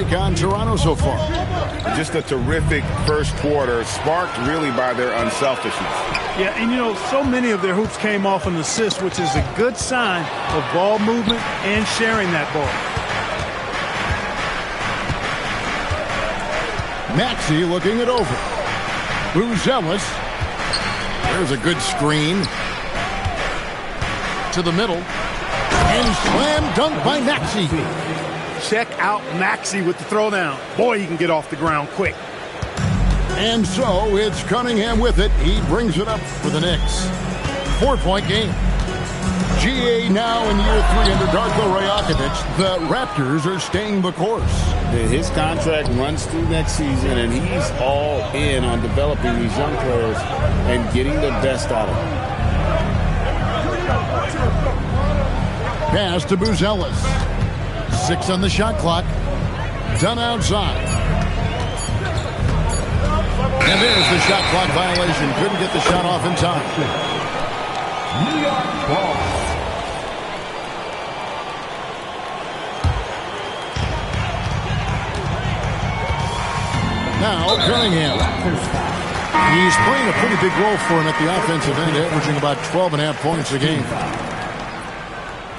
take on Toronto so far? Just a terrific first quarter, sparked really by their unselfishness. Yeah, and you know, so many of their hoops came off an assist, which is a good sign of ball movement and sharing that ball. Maxey looking it over. Buzelis. There's a good screen. To the middle. And slam dunk by Maxey. Check out Maxey with the throwdown. Boy, he can get off the ground quick. And so it's Cunningham with it. He brings it up for the Knicks. 4-point game. GA now in year 3 under Darko Rajakovic. The Raptors are staying the course. His contract runs through next season, and he's all in on developing these young players and getting the best out of them. Pass to Buzelis. 6 on the shot clock. Done outside. And there's the shot clock violation. Couldn't get the shot off in time. New York ball. Now Cunningham. He's playing a pretty big role for him at the offensive end, averaging about 12.5 points a game.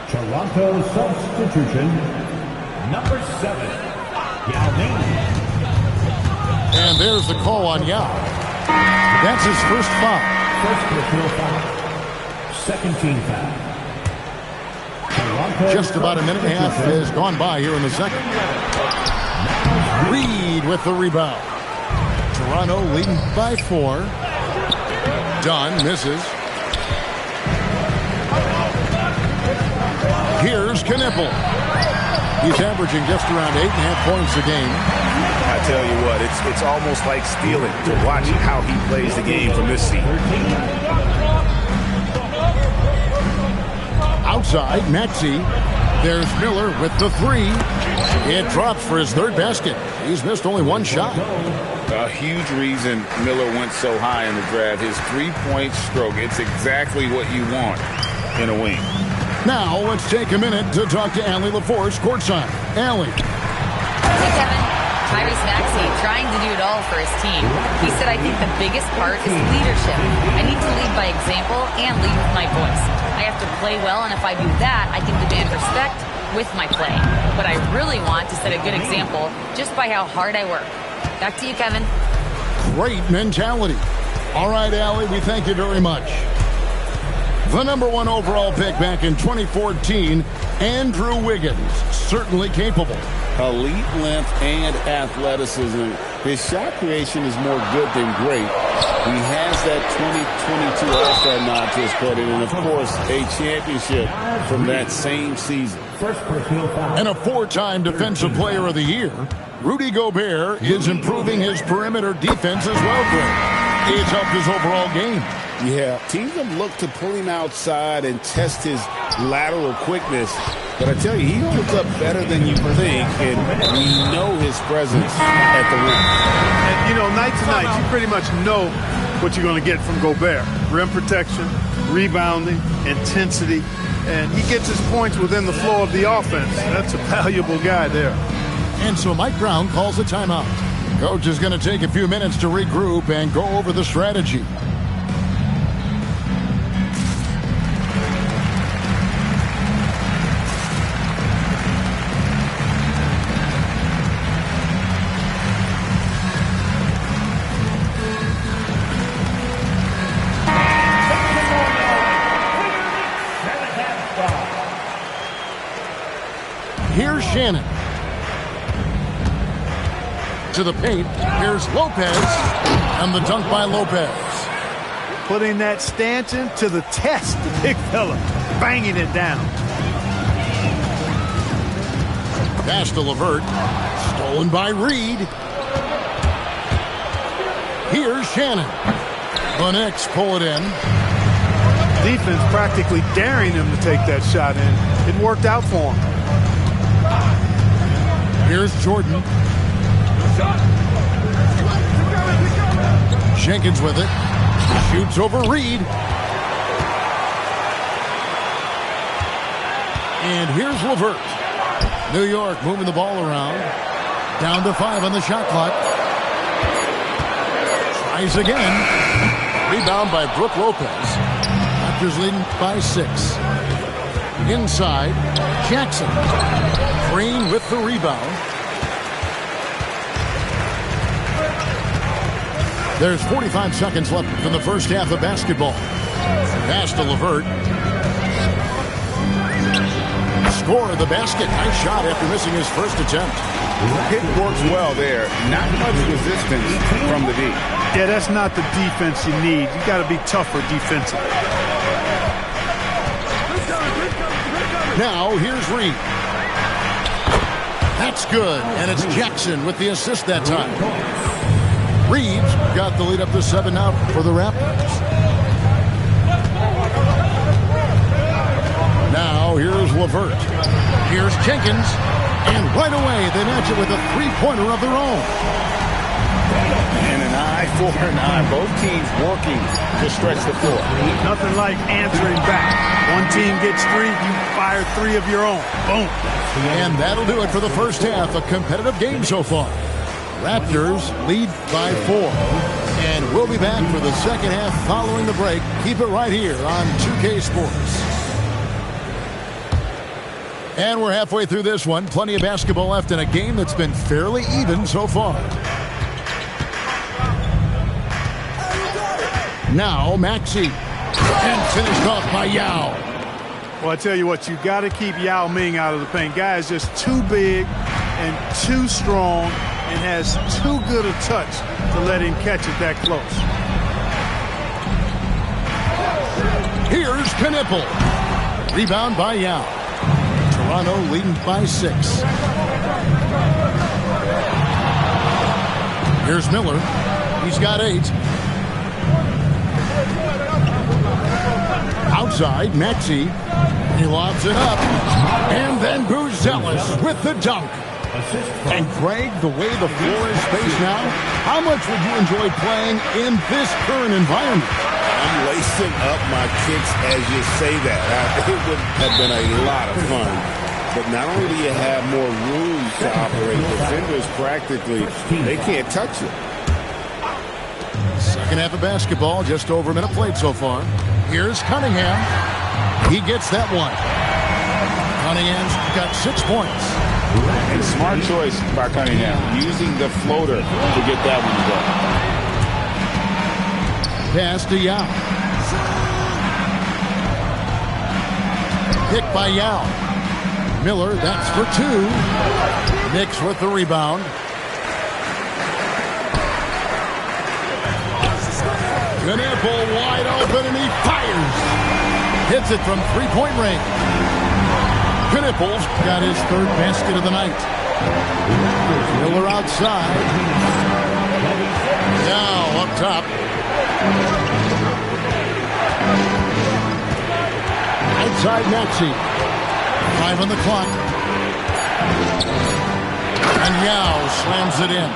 Toronto substitution, number 7, Yao Ming. And there's the call on Yao. That's his first foul. First personal foul. Second team foul. Toronto Just about a minute and a half has gone by here in the second. Reed with the rebound. Toronto leading by 4. Dunn misses. Here's Knippel. He's averaging just around 8.5 points a game. I tell you what, it's almost like stealing to watch how he plays the game from this seat. Outside, Maxey. There's Miller with the 3. It drops for his 3rd basket. He's missed only 1 shot. A huge reason Miller went so high in the draft. His 3-point stroke. It's exactly what you want in a wing. Now let's take a minute to talk to Allie LaForce courtside. Allie. Hey, Kevin. Tyrese Maxey trying to do it all for his team. He said, I think the biggest part is leadership. I need to lead by example and lead with my voice. I have to play well, and if I do that, I can demand respect with my play. But I really want to set a good example just by how hard I work. Back to you, Kevin. Great mentality. All right, Allie, we thank you very much. The number 1 overall pick back in 2014, Andrew Wiggins, certainly capable. Elite length and athleticism. His shot creation is more good than great. He has that 2022 All-Star nod to his credit, and of course, a championship from that same season. And a 4-time Defensive Player of the Year, Rudy Gobert is improving his perimeter defense as well, Greg. It's helped his overall game. Yeah, teams have looked to pull him outside and test his lateral quickness. But I tell you, he holds up better than you think, and we know his presence at the rim. And, you know, night to night, you pretty much know what you're going to get from Gobert. Rim protection, rebounding, intensity, and he gets his points within the flow of the offense. That's a valuable guy there. And so Mike Brown calls a timeout. Coach is going to take a few minutes to regroup and go over the strategy. Here's Shannon. To the paint. Here's Lopez. And the dunk by Lopez. Putting that stanchion to the test, the big fella. Banging it down. Pass to LeVert. Stolen by Reed. Here's Shannon. The Knicks pull it in. Defense practically daring him to take that shot in. It worked out for him. Here's Jordan. Jenkins with it. Shoots over Reed. And here's LeVert. New York moving the ball around. Down to 5 on the shot clock. Tries again. Rebound by Brook Lopez. Raptors leading by 6. Inside, Jackson. Green with the rebound. There's 45 seconds left in the first half of basketball. Pass to LeVert. Score the basket. Nice shot after missing his first attempt. It works well there. Not much resistance from the D. Yeah, that's not the defense you need. You got to be tougher defensively. Now, here's Reed. That's good, and it's Jackson with the assist that time. Reeves got the lead up to 7 now for the Raptors. Now, here's LeVert. Here's Jenkins, and right away they match it with a three-pointer of their own. And an eye for an eye. Both teams working to stretch the floor. Nothing like answering back. One team gets 3, you fire 3 of your own. Boom. And that'll do it for the first half. A competitive game so far. Raptors lead by 4. And we'll be back for the second half following the break. Keep it right here on 2K Sports. And we're halfway through this one. Plenty of basketball left in a game that's been fairly even so far. Now, Maxey. And finished off by Yao. Well, I tell you what, you got to keep Yao Ming out of the paint. Guy is just too big and too strong and has too good a touch to let him catch it that close. Here's Knipple. Rebound by Yao. Toronto leading by 6. Here's Miller. He's got 8. Outside, Maxey. He lobs it up. And then Buzelis with the dunk. And Greg, the way the floor is spaced now, how much would you enjoy playing in this current environment? I'm lacing up my kicks as you say that. It would have been a lot of fun. But not only do you have more room to operate, defenders practically, they can't touch it. Second half of basketball, just over a minute played so far. Here's Cunningham. He gets that one. Cunningham's got 6 points. And smart choice by Cunningham, using the floater to get that one to go. Pass to Yao. Pick by Yao. Miller, that's for 2. Knicks with the rebound. Knipple wide open, and he fires. Hits it from three-point range. Knipple's got his 3rd basket of the night. Miller outside. Now up top. Outside Maxey. 5 on the clock. And Yao slams it in.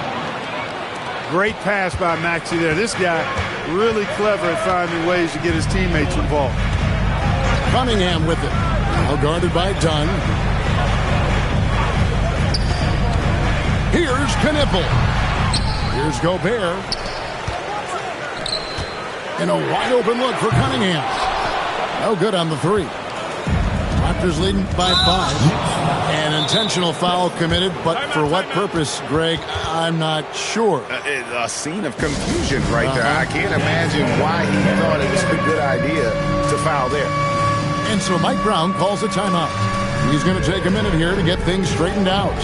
Great pass by Maxey there. This guy really clever at finding ways to get his teammates involved. Cunningham with it. Well guarded by Dunn. Here's Knipple. Here's Gobert. And a wide open look for Cunningham. No good on the 3. Raptors leading by 5. An intentional foul committed, but for what purpose, Greg, I'm not sure. A scene of confusion right there. I can't imagine why he thought it was a good idea to foul there. And so Mike Brown calls a timeout. He's going to take a minute here to get things straightened out.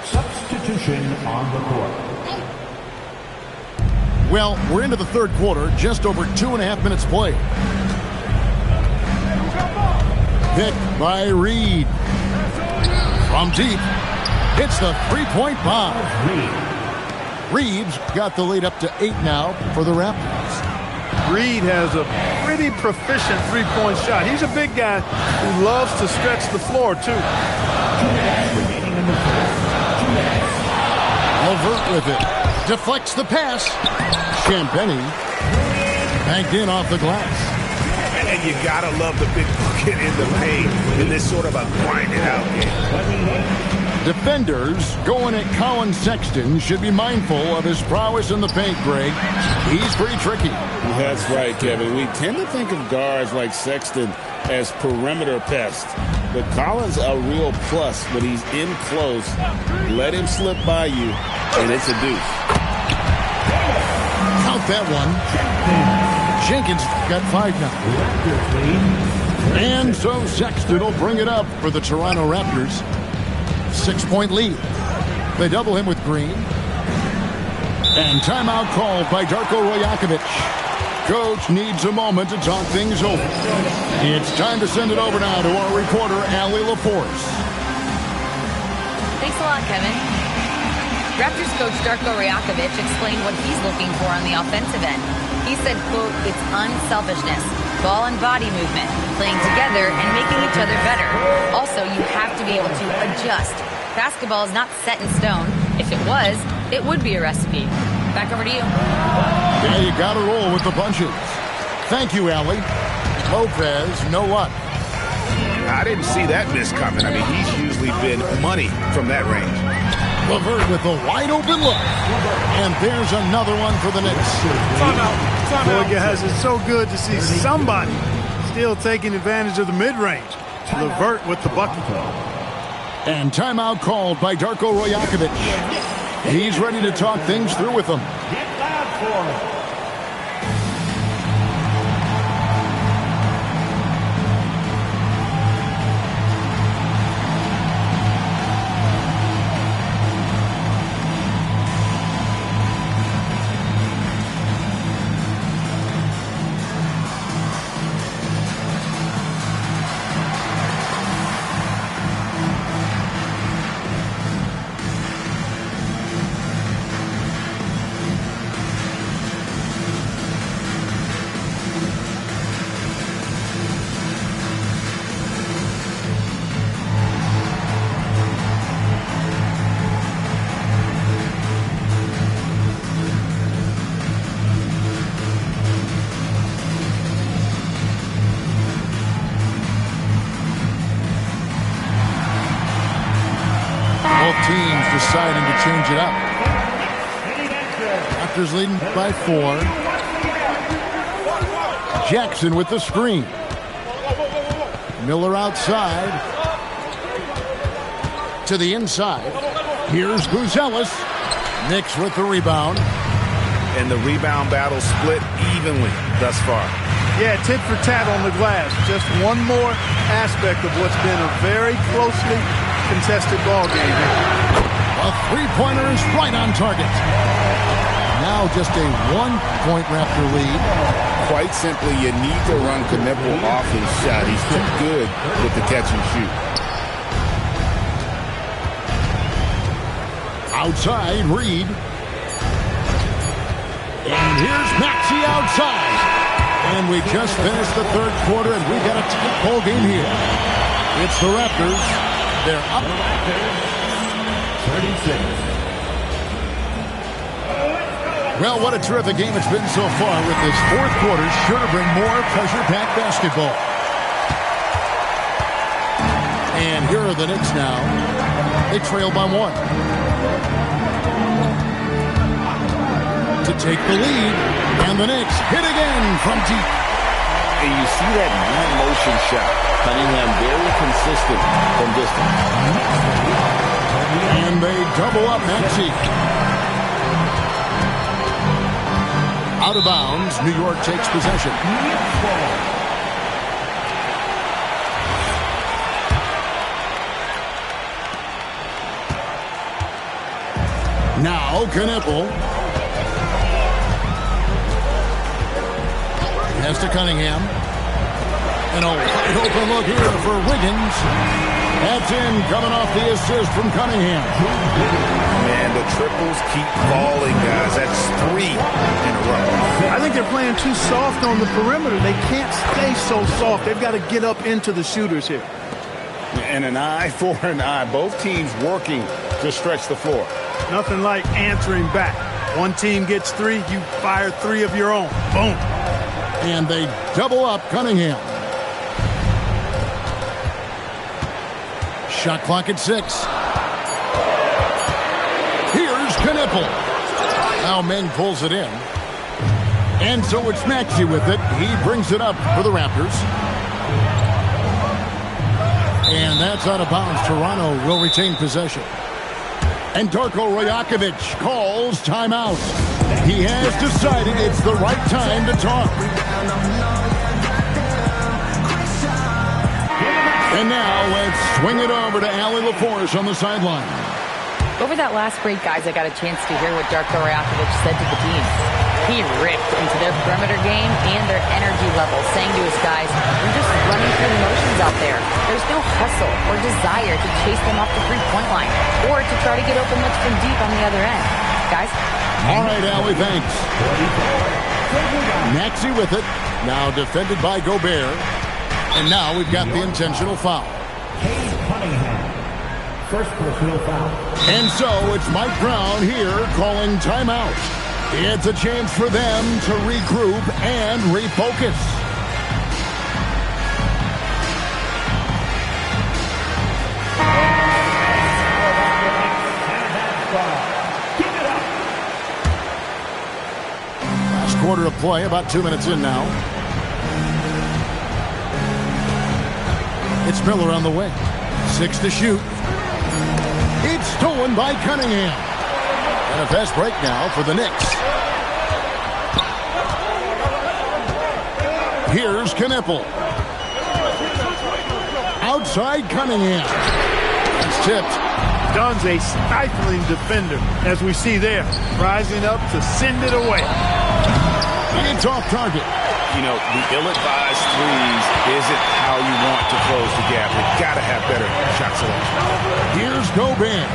Substitution on the court. Well, we're into the 3rd quarter, just over 2.5 minutes played. Pick by Reed. From deep, hits the three-point bomb. Reeves got the lead up to 8 now for the Raptors. Reed has a pretty proficient three-point shot. He's a big guy who loves to stretch the floor, too. 2 minutes remaining in the fourth. 2 minutes. LeVert with it. Deflects the pass. Champagny banked in off the glass. And you got to love the big bucket in the paint in this sort of a grind-it-out game. Defenders going at Colin Sexton should be mindful of his prowess in the paint, Greg. He's pretty tricky. That's right, Kevin. We tend to think of guards like Sexton as perimeter pests. But Collins a real plus when he's in close. Let him slip by you, and it's a deuce. Count that one. Jenkins got 5 now. And so Sexton will bring it up for the Toronto Raptors. 6-point lead. They double him with Green. And timeout called by Darko Rajakovic. Coach needs a moment to talk things over. It's time to send it over now to our reporter, Allie LaForce. Thanks a lot, Kevin. Raptors coach Darko Rajakovic explained what he's looking for on the offensive end. He said, quote, it's unselfishness, ball and body movement, playing together and making each other better. Also, you have to be able to adjust. Basketball is not set in stone. If it was, it would be a recipe. Back over to you. Yeah, you got to roll with the punches. Thank you, Allie. Lopez, no luck. I didn't see that miss coming. I mean, he's usually been money from that range. LeVert with a wide open look. And there's another one for the Knicks. Boy, guys, it's so good to see somebody still taking advantage of the mid-range. LeVert with the bucket. And timeout called by Darko Rajakovic. He's ready to talk things through with them. Get loud for him. Teams deciding to change it up. Raptors leading by 4. Jackson with the screen. Miller outside. To the inside. Here's Buzelis. Knicks with the rebound. And the rebound battle split evenly thus far. Yeah, tit for tat on the glass. Just one more aspect of what's been a very closely contested ball game here. A three-pointer is right on target. Now just a 1-point Raptor lead. Quite simply, you need to run Knipple off his shot. He's too good with the catch and shoot. Outside, Reed. And here's Maxey outside. And we just finished the third quarter, and we've got a tight ball game here. It's the Raptors. They're up 36. Well, what a terrific game it's been so far with this fourth quarter. Sure to bring more pressure-packed basketball. And here are the Knicks now. They trail by 1. To take the lead. And the Knicks hit again from deep. And you see that one-motion shot. Cunningham very consistent from distance. And they double up Maxey. Out of bounds, New York takes possession. Now Knipple. Has to Cunningham. And a wide open look here for Wiggins. That's in, coming off the assist from Cunningham. Man, the triples keep falling, guys. That's 3 in a row. I think they're playing too soft on the perimeter. They can't stay so soft. They've got to get up into the shooters here. And an eye for an eye. Both teams working to stretch the floor. Nothing like answering back. One team gets 3, you fire 3 of your own. Boom. And they double up Cunningham. Shot clock at 6. Here's Knipple. Now Meng pulls it in. And so it's Maxey with it. He brings it up for the Raptors. And that's out of bounds. Toronto will retain possession. And Darko Rajakovic calls timeout. He has decided it's the right time to talk. And now let's swing it over to Allie LaForce on the sideline. Over that last break, guys, I got a chance to hear what Darko Rajakovic said to the team. He ripped into their perimeter game and their energy level, saying to his guys, "We're just running through the motions out there. There's no hustle or desire to chase them off the three-point line or to try to get open looks from deep on the other end." Guys? All right, Allie, thanks. Maxey with it. Now defended by Gobert. And now we've got the intentional foul. First personal foul. And so it's Mike Brown here calling timeout. It's a chance for them to regroup and refocus. Last quarter of play, about 2 minutes in now. It's Miller on the wing. 6 to shoot. It's stolen by Cunningham. And a fast break now for the Knicks. Here's Knipple. Outside Cunningham. It's tipped. Dunn's a stifling defender, as we see there, rising up to send it away. It's off target. You know, the ill-advised threes isn't how you want to close the gap. You've got to have better shot selection. Here's Gobert.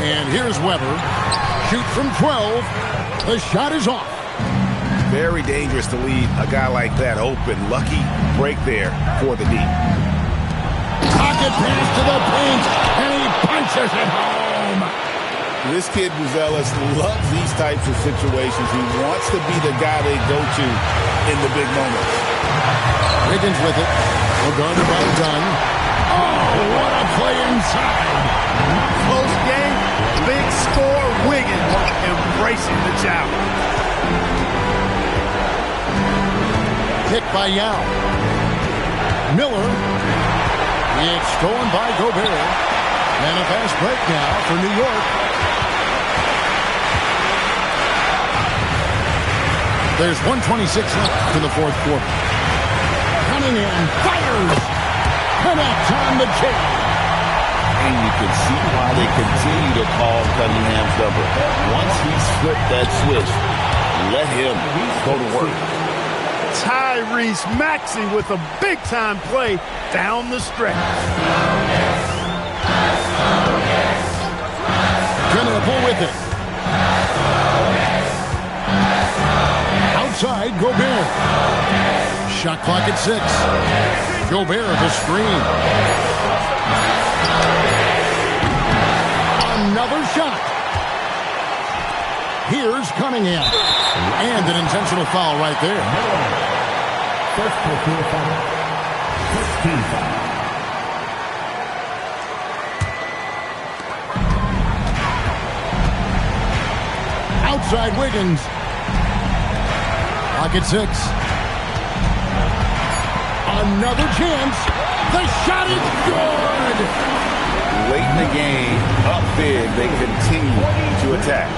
And here's Weber. Shoot from 12. The shot is off. Very dangerous to leave a guy like that open. Lucky break there for the D. Pocket pass to the paint, and he punches it home. This kid, Buzelis, loves these types of situations. He wants to be the guy they go to in the big moments. Wiggins with it. Well guarded by Dunn. Oh, what a play inside. Close game, big score, Wiggins embracing the challenge. Pick by Yao. Miller. It's stolen by Gobert. And a fast break now for New York. There's 1:26 left in the fourth quarter. Cunningham fires. Connects on the kick. And you can see why they continue to call Cunningham's number. Once he's flipped that switch, let him go to work. Tyrese Maxey with a big-time play down the stretch. Knipple with it. Outside, Gobert. Shot clock at 6. Gobert, the screen. Another shot. Here's Cunningham. And an intentional foul right there. First personal foul. 15 foul. Outside Wiggins. Clock at 6. Another chance. The shot is good. Late in the game, up big, they continue to attack.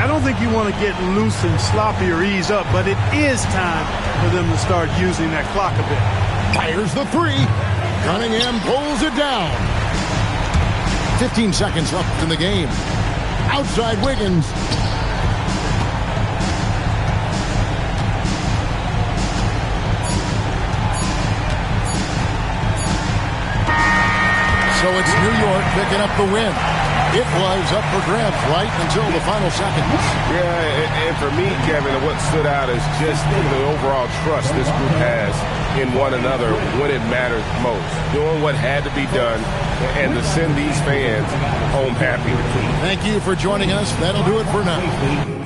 I don't think you want to get loose and sloppy or ease up, but it is time for them to start using that clock a bit. Fires the 3. Cunningham pulls it down. 15 seconds left in the game. Outside Wiggins. So it's New York picking up the win. It was up for grabs right until the final seconds. Yeah, and for me, Kevin, what stood out is just the overall trust this group has in one another when it matters most. Doing what had to be done and to send these fans home happy. Thank you for joining us. That'll do it for now.